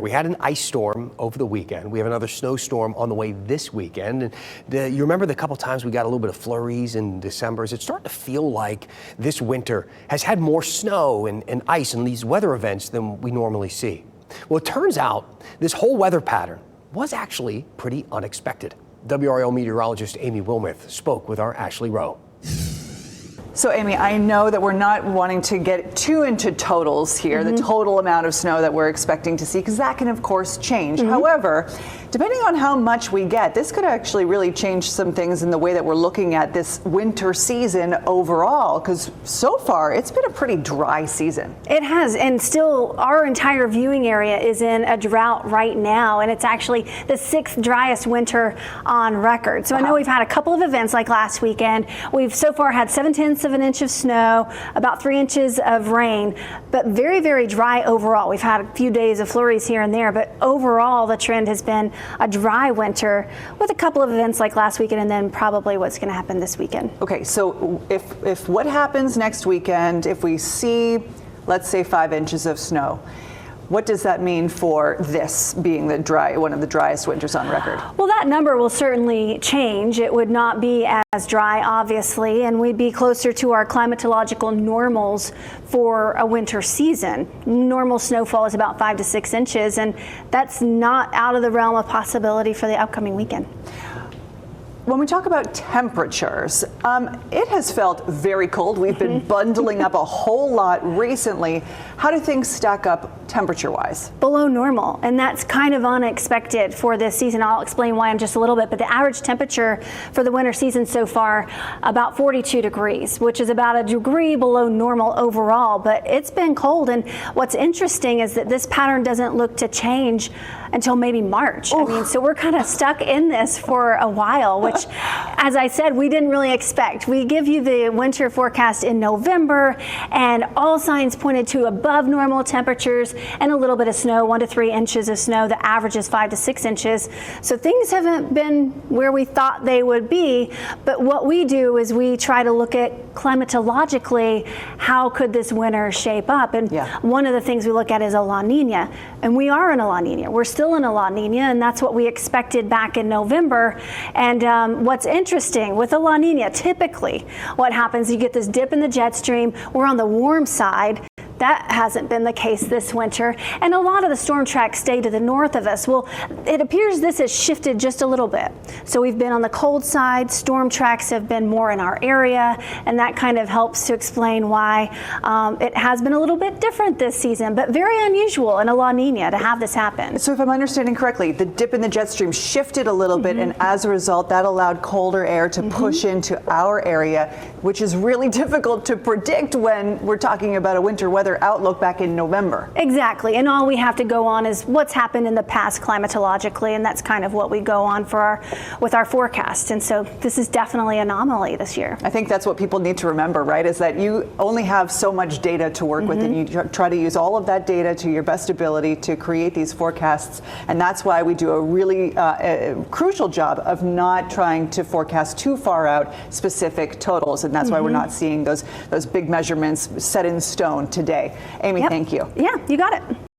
We had an ice storm over the weekend. We have another snowstorm on the way this weekend. And you remember the couple times we got a little bit of flurries in December? It's starting to feel like this winter has had more snow and ice and these weather events than we normally see. Well, it turns out this whole weather pattern was actually pretty unexpected. WRAL meteorologist Amy Wilmoth spoke with our Ashley Rowe. So, Amy, I know that we're not wanting to get too into totals here, the total amount of snow that we're expecting to see, because that can, of course, change. However, depending on how much we get, this could actually really change some things in the way that we're looking at this winter season overall, because so far it's been a pretty dry season. It has, and still our entire viewing area is in a drought right now, and it's actually the 6th driest winter on record. So I know we've had a couple of events like last weekend. We've so far had 7/10 of an inch of snow, about 3 inches of rain, but very, very dry overall. We've had a few days of flurries here and there, but overall the trend has been a dry winter with a couple of events like last weekend and then probably what's going to happen this weekend. Okay, so if what happens next weekend, if we see, let's say 5 inches of snow, what does that mean for this being one of the driest winters on record? Well, that number will certainly change. It would not be as dry, obviously, and we'd be closer to our climatological normals for a winter season. Normal snowfall is about 5 to 6 inches, and that's not out of the realm of possibility for the upcoming weekend. When we talk about temperatures, it has felt very cold. We've been bundling up a whole lot recently. How do things stack up temperature-wise? Below normal, and that's kind of unexpected for this season. I'll explain why in just a little bit, but the average temperature for the winter season so far, about 42 degrees, which is about a degree below normal overall, but it's been cold. And what's interesting is that this pattern doesn't look to change until maybe March. I mean, so we're kind of stuck in this for a while, which, as I said, we didn't really expect. We give you the winter forecast in November, and all signs pointed to above normal temperatures and a little bit of snow, 1 to 3 inches of snow. The average is 5 to 6 inches. So things haven't been where we thought they would be. But what we do is we try to look at climatologically, how could this winter shape up? And one of the things we look at is a La Nina. And we are in a La Nina. We're still in a La Nina, and that's what we expected back in November. And what's interesting with a La Nina, typically what happens, you get this dip in the jet stream. We're on the warm side. That hasn't been the case this winter, and a lot of the storm tracks stay to the north of us. Well, it appears this has shifted just a little bit. So we've been on the cold side, storm tracks have been more in our area, and that kind of helps to explain why it has been a little bit different this season, but very unusual in a La Nina to have this happen. So if I'm understanding correctly, the dip in the jet stream shifted a little bit, and as a result, that allowed colder air to push into our area, which is really difficult to predict when we're talking about a winter weather outlook back in November. Exactly, and all we have to go on is what's happened in the past climatologically, and that's kind of what we go on for with our forecast. And so this is definitely an anomaly this year. I think that's what people need to remember, right, is that you only have so much data to work with, and you try to use all of that data to your best ability to create these forecasts, and that's why we do a really crucial job of not trying to forecast too far out specific totals, and that's why we're not seeing those big measurements set in stone today. Amy, thank you. Yeah, you got it.